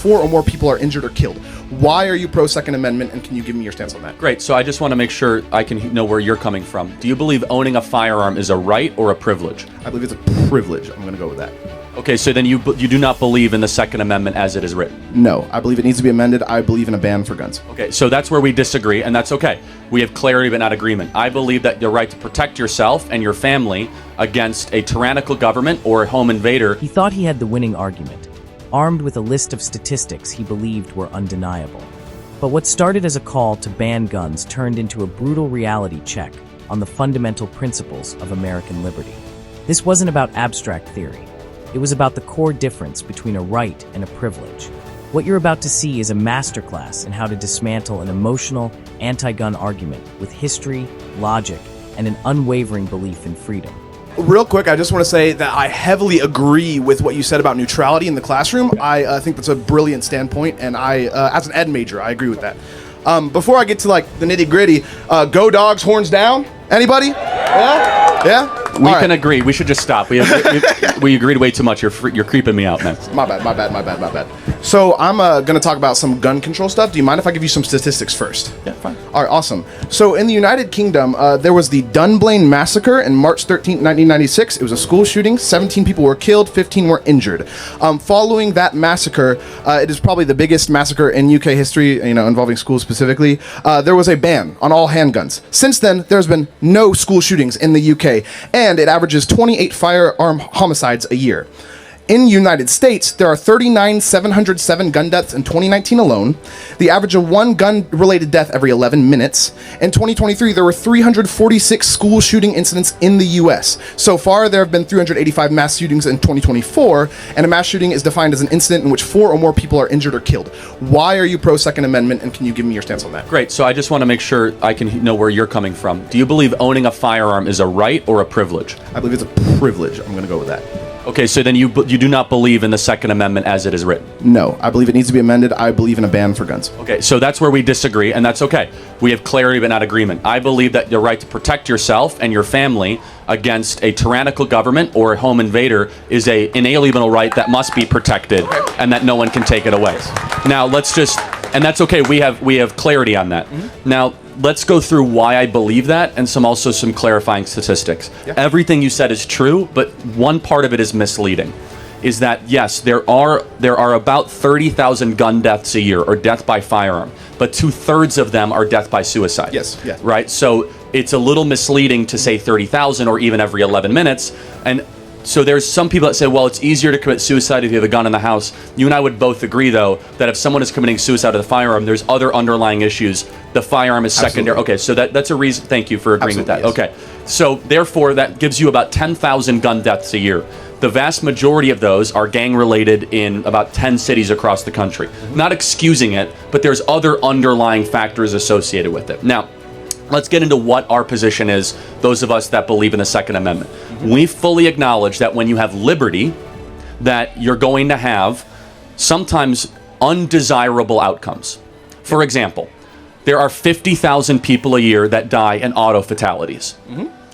4 or more people are injured or killed. Why are you pro Second Amendment, and can you give me your stance on that? Great. So I just want to make sure I can know where you're coming from. Do you believe owning a firearm is a right or a privilege? I believe it's a privilege. I'm going to go with that. Okay, so then you do not believe in the Second Amendment as it is written? No, I believe it needs to be amended. I believe in a ban for guns. Okay, so that's where we disagree, and that's okay. We have clarity but not agreement. I believe that your right to protect yourself and your family against a tyrannical government or a home invader. He thought he had the winning argument, armed with a list of statistics he believed were undeniable. But what started as a call to ban guns turned into a brutal reality check on the fundamental principles of American liberty. This wasn't about abstract theory. It was about the core difference between a right and a privilege. What you're about to see is a masterclass in how to dismantle an emotional, anti-gun argument with history, logic, and an unwavering belief in freedom. Real quick, I just want to say that I heavily agree with what you said about neutrality in the classroom. I think that's a brilliant standpoint, and as an ed major, I agree with that. Before I get to like the nitty gritty, go dogs, horns down. Anybody? Yeah? We can agree. We should just stop. We agreed way too much. You're creeping me out, man. My bad. So I'm going to talk about some gun control stuff. Do you mind if I give you some statistics first? Yeah, fine. All right, awesome. So in the United Kingdom, there was the Dunblane Massacre in March 13, 1996. It was a school shooting. 17 people were killed, 15 were injured. Following that massacre, it is probably the biggest massacre in UK history, involving schools specifically. There was a ban on all handguns. Since then, there's been no school shootings in the UK, and it averages 28 firearm homicides a year. In the United States, there are 39,707 gun deaths in 2019 alone. The average of one gun-related death every 11 minutes. In 2023, there were 346 school shooting incidents in the U.S. So far, there have been 385 mass shootings in 2024, and a mass shooting is defined as an incident in which 4 or more people are injured or killed. Why are you pro Second Amendment, and can you give me your stance on that? Great. So I just want to make sure I can know where you're coming from. Do you believe owning a firearm is a right or a privilege? I believe it's a privilege. I'm going to go with that. Okay, so then you do not believe in the Second Amendment as it is written? No, I believe it needs to be amended. I believe in a ban for guns. Okay, so that's where we disagree, and that's okay. We have clarity but not agreement. I believe that your right to protect yourself and your family against a tyrannical government or a home invader is an inalienable right that must be protected, and that no one can take it away. Now, and that's okay. We have clarity on that. Mm-hmm. Now, let's go through why I believe that and some clarifying statistics. Yeah. Everything you said is true, but one part of it is misleading. Is that yes, there are about 30,000 gun deaths a year, or death by firearm, but 2/3 of them are death by suicide. Yes. Right? So it's a little misleading to say 30,000 or even every 11 minutes. And so there's some people that say, well, it's easier to commit suicide if you have a gun in the house. You and I would both agree, though, that if someone is committing suicide with a firearm, there's other underlying issues. The firearm is secondary. Absolutely. Okay, so that's a reason. Thank you for agreeing with that. Yes. Okay, so therefore, that gives you about 10,000 gun deaths a year. The vast majority of those are gang-related in about 10 cities across the country. Mm-hmm. Not excusing it, but there's other underlying factors associated with it. Now, let's get into what our position is, those of us that believe in the Second Amendment. Mm-hmm. We fully acknowledge that when you have liberty, that you're going to have sometimes undesirable outcomes. For example, there are 50,000 people a year that die in auto fatalities,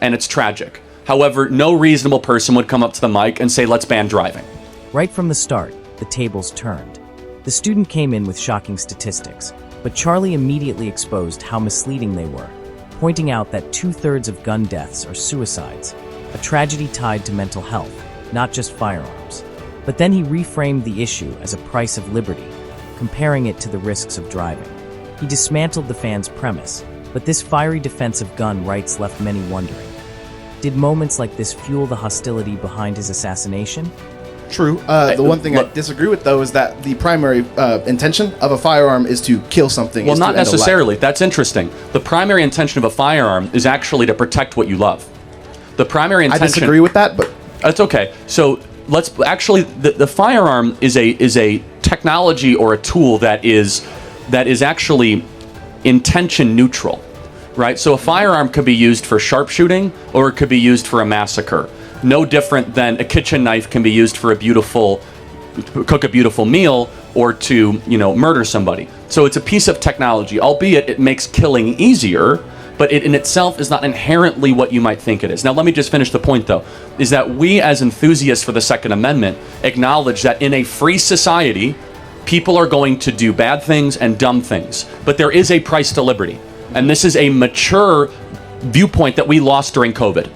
and it's tragic. However, no reasonable person would come up to the mic and say, let's ban driving. Right from the start, the tables turned. The student came in with shocking statistics, but Charlie immediately exposed how misleading they were, pointing out that 2/3 of gun deaths are suicides, a tragedy tied to mental health, not just firearms. But then he reframed the issue as a price of liberty, comparing it to the risks of driving. He dismantled the fan's premise, but this fiery defense of gun rights left many wondering. Did moments like this fuel the hostility behind his assassination? True. The one thing I disagree with, though, is that the primary intention of a firearm is to kill something. Well, not necessarily. That's interesting. The primary intention of a firearm is actually to protect what you love. The primary intention... I disagree with that, but... That's okay. So let's actually... The firearm is a technology or a tool that is actually intention neutral. Right? So a firearm could be used for sharpshooting, or it could be used for a massacre. No different than a kitchen knife can be used for cook a beautiful meal, or to, murder somebody. So it's a piece of technology, albeit it makes killing easier, but it in itself is not inherently what you might think it is. Now, let me just finish the point, though, is that we as enthusiasts for the Second Amendment acknowledge that in a free society, People are going to do bad things and dumb things, but there is a price to liberty. And this is a mature viewpoint that we lost during COVID.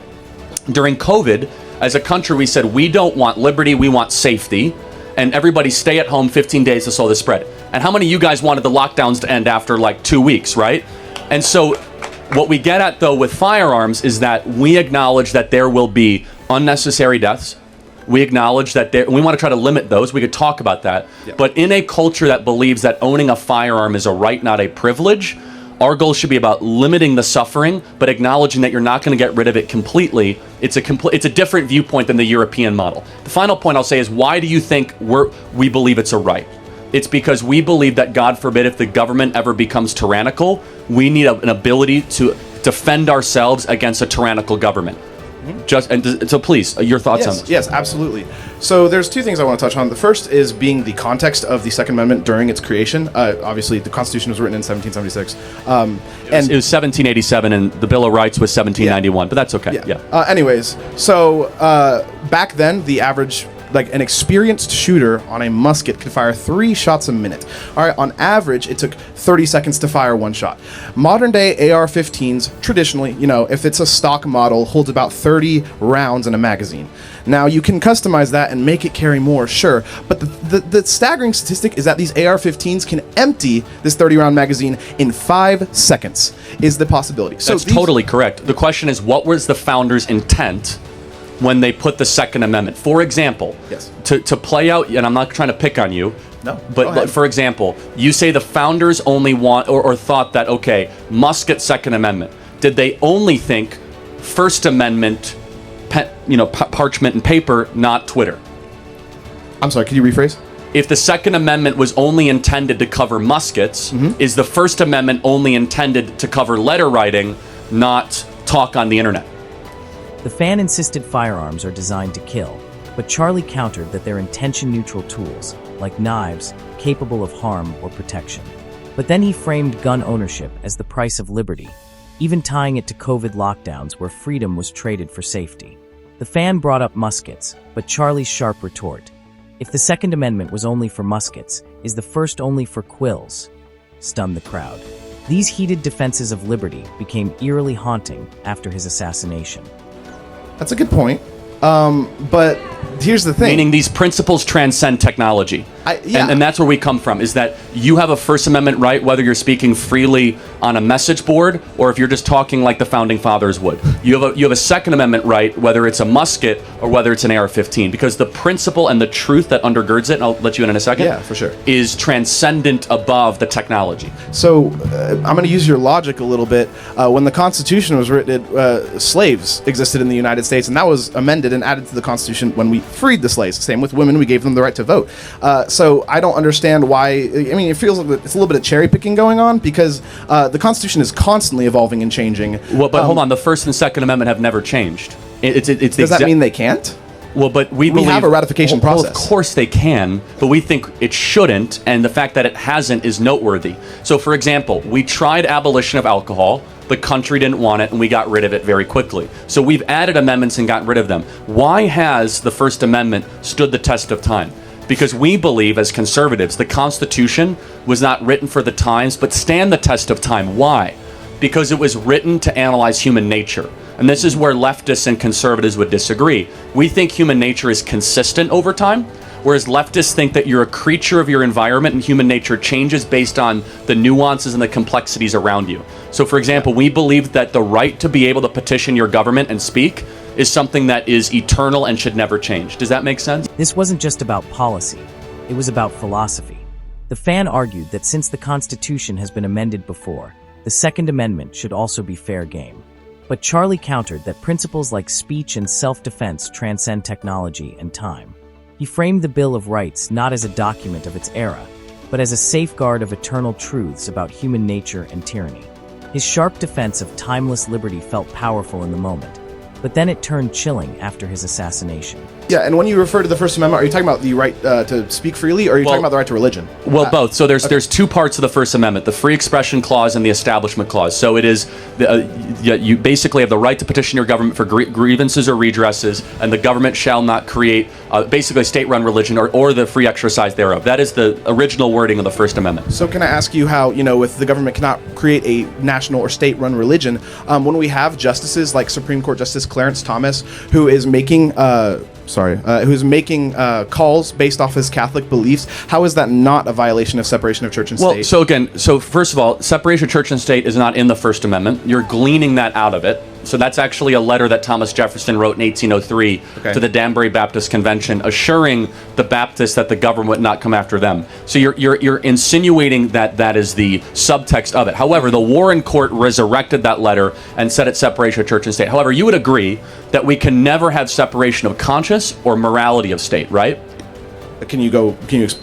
During COVID, as a country, we said, we don't want liberty, we want safety, and everybody stay at home 15 days to slow the spread. And how many of you guys wanted the lockdowns to end after like 2 weeks, right? And so what we get at, though, with firearms is that we acknowledge that there will be unnecessary deaths. We acknowledge that we want to try to limit those. We could talk about that. Yeah. But in a culture that believes that owning a firearm is a right, not a privilege, our goal should be about limiting the suffering, but acknowledging that you're not going to get rid of it completely. It's a different viewpoint than the European model. The final point I'll say is, why do you think we believe it's a right? It's because we believe that, God forbid, if the government ever becomes tyrannical, we need an ability to defend ourselves against a tyrannical government. So please, your thoughts on this? Yes, absolutely. So there's two things I want to touch on. The first is being the context of the Second Amendment during its creation. Obviously, the Constitution was written in 1776. It was 1787, and the Bill of Rights was 1791, but that's okay. Anyways, so back then, the average, an experienced shooter on a musket could fire 3 shots a minute. All right, on average, it took 30 seconds to fire 1 shot. Modern day AR-15s, traditionally, if it's a stock model, holds about 30 rounds in a magazine. Now, you can customize that and make it carry more, sure, but the staggering statistic is that these AR-15s can empty this 30-round magazine in 5 seconds, is the possibility. So that's totally correct. The question is, what was the founders' intent when they put the Second Amendment? For example, yes. to play out, and I'm not trying to pick on you, no, but for example, you say the founders only want or thought that, okay, musket Second Amendment. Did they only think First Amendment, parchment and paper, not Twitter? I'm sorry, could you rephrase? If the Second Amendment was only intended to cover muskets, is the First Amendment only intended to cover letter writing, not talk on the internet? The fan insisted firearms are designed to kill, but Charlie countered that they're intention-neutral tools, like knives, capable of harm or protection. But then he framed gun ownership as the price of liberty, even tying it to COVID lockdowns where freedom was traded for safety. The fan brought up muskets, but Charlie's sharp retort: if the Second Amendment was only for muskets, is the first only for quills? Stunned the crowd. These heated defenses of liberty became eerily haunting after his assassination. That's a good point. But here's the thing. Meaning these principles transcend technology. And that's where we come from, is that you have a First Amendment right, whether you're speaking freely on a message board or if you're just talking like the Founding Fathers would. You have a Second Amendment right, whether it's a musket or whether it's an AR-15, because the principle and the truth that undergirds it, and I'll let you in a second, yeah, for sure, is transcendent above the technology. So I'm going to use your logic a little bit. When the Constitution was written, slaves existed in the United States, and that was amended and added to the Constitution when we freed the slaves. Same with women, we gave them the right to vote. So I don't understand why. I mean, it feels like it's a little bit of cherry picking going on, because the Constitution is constantly evolving and changing. Well, but hold on, the First and Second Amendment have never changed. Does that mean they can't? Well, but we believe, have a ratification process. Well, of course they can, but we think it shouldn't, and the fact that it hasn't is noteworthy. So, for example, we tried abolition of alcohol. The country didn't want it, and we got rid of it very quickly. So we've added amendments and gotten rid of them. Why has the First Amendment stood the test of time? Because we believe, as conservatives, the Constitution was not written for the times, but stand the test of time. Why? Because it was written to analyze human nature. And this is where leftists and conservatives would disagree. We think human nature is consistent over time, whereas leftists think that you're a creature of your environment and human nature changes based on the nuances and the complexities around you. So, for example, we believe that the right to be able to petition your government and speak is something that is eternal and should never change. Does that make sense? This wasn't just about policy. It was about philosophy. The fan argued that since the Constitution has been amended before, the Second Amendment should also be fair game. But Charlie countered that principles like speech and self-defense transcend technology and time. He framed the Bill of Rights not as a document of its era, but as a safeguard of eternal truths about human nature and tyranny. His sharp defense of timeless liberty felt powerful in the moment, but then it turned chilling after his assassination. Yeah, and when you refer to the First Amendment, are you talking about the right to speak freely, or are you talking about the right to religion? Well, both. So there's two parts of the First Amendment: the free expression clause and the establishment clause. So it is you basically have the right to petition your government for grievances or redresses, and the government shall not create basically a state-run religion or the free exercise thereof. That is the original wording of the First Amendment. So can I ask you how, with the government cannot create a national or state-run religion, when we have justices like Supreme Court Justice Clarence Thomas, who is making calls based off his Catholic beliefs, how is that not a violation of separation of church and state? Well, so first of all, separation of church and state is not in the First Amendment. You're gleaning that out of it. So that's actually a letter that Thomas Jefferson wrote in 1803 to the Danbury Baptist Convention, assuring the Baptists that the government would not come after them. So you're insinuating that that is the subtext of it. However, the Warren Court resurrected that letter and said it's separation of church and state. However, you would agree that we can never have separation of conscience or morality of state, right? Can you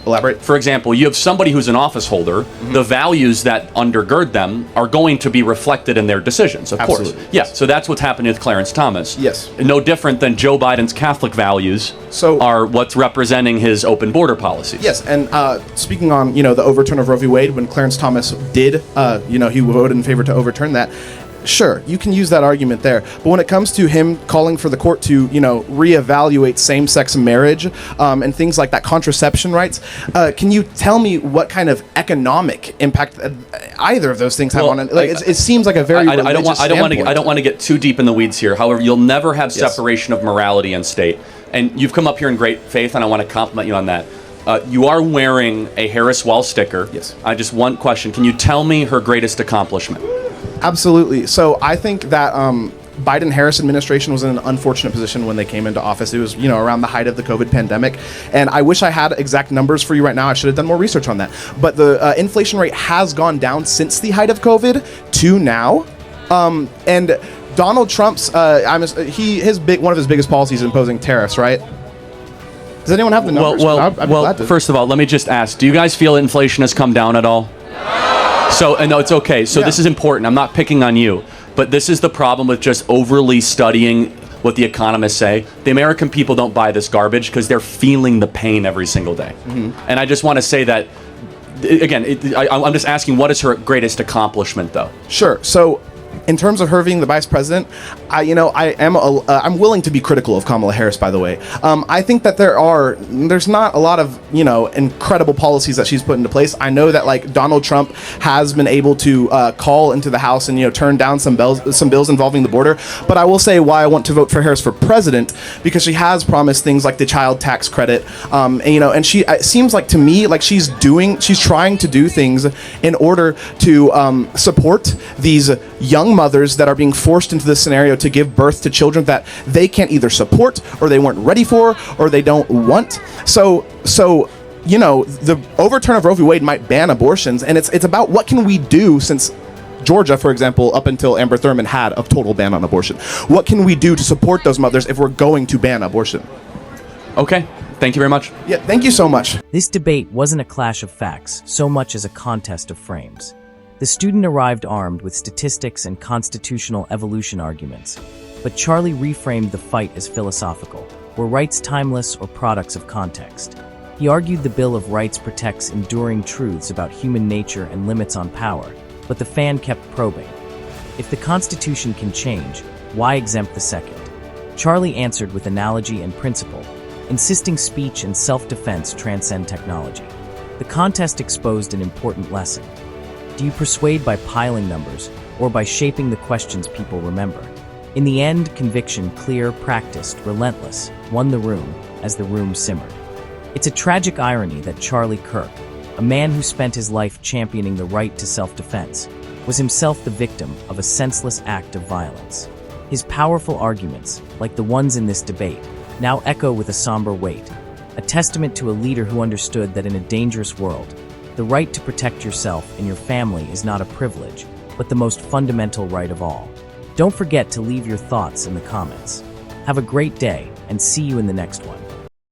elaborate? For example, you have somebody who's an office holder. The values that undergird them are going to be reflected in their decisions, of course. Yeah, so that's what's happening with Clarence Thomas. Yes. No different than Joe Biden's Catholic values are what's representing his open border policies. Yes, and speaking on, the overturn of Roe v. Wade, when Clarence Thomas did, he voted in favor to overturn that. Sure, you can use that argument there. But when it comes to him calling for the court to, reevaluate same-sex marriage and things like that, contraception rights, can you tell me what kind of economic impact either of those things have on it? It seems like a very religious standpoint. I don't want to get too deep in the weeds here. However, you'll never have separation of morality and state. And you've come up here in great faith, and I want to compliment you on that. You are wearing a Harris Wall sticker. Yes. Just one question. Can you tell me her greatest accomplishment? Absolutely. So I think that Biden-Harris administration was in an unfortunate position when they came into office. It was, around the height of the COVID pandemic. And I wish I had exact numbers for you right now. I should have done more research on that. But the inflation rate has gone down since the height of COVID to now. And Donald Trump's, one of his biggest policies is imposing tariffs, right? Does anyone have the numbers? Well, first of all, let me just ask, do you guys feel inflation has come down at all? So, no, it's okay. So this is important. I'm not picking on you, but this is the problem with just overly studying what the economists say. The American people don't buy this garbage because they're feeling the pain every single day. And I just want to say that, again, I'm just asking, what is her greatest accomplishment, though? Sure. So, in terms of her being the vice president, I'm willing to be critical of Kamala Harris, by the way. I think that there's not a lot of, incredible policies that she's put into place. I know that Donald Trump has been able to call into the House and, turn down some bills involving the border. But I will say why I want to vote for Harris for president, because she has promised things like the child tax credit. And she, it seems like to me, she's trying to do things in order to support these young mothers that are being forced into this scenario to give birth to children that they can't either support or they weren't ready for or they don't want. So the overturn of Roe v. Wade might ban abortions, and it's about what can we do, since Georgia, for example, up until Amber Thurman had a total ban on abortion. What can we do to support those mothers if we're going to ban abortion? Okay. Thank you very much. Yeah, thank you so much. This debate wasn't a clash of facts so much as a contest of frames. The student arrived armed with statistics and constitutional evolution arguments, but Charlie reframed the fight as philosophical. Were rights timeless or products of context? He argued the Bill of Rights protects enduring truths about human nature and limits on power, but the fan kept probing. If the Constitution can change, why exempt the second? Charlie answered with analogy and principle, insisting speech and self-defense transcend technology. The contest exposed an important lesson. Do you persuade by piling numbers, or by shaping the questions people remember? In the end, conviction, clear, practiced, relentless, won the room as the room simmered. It's a tragic irony that Charlie Kirk, a man who spent his life championing the right to self-defense, was himself the victim of a senseless act of violence. His powerful arguments, like the ones in this debate, now echo with a somber weight, a testament to a leader who understood that in a dangerous world, the right to protect yourself and your family is not a privilege, but the most fundamental right of all. Don't forget to leave your thoughts in the comments. Have a great day, and see you in the next one.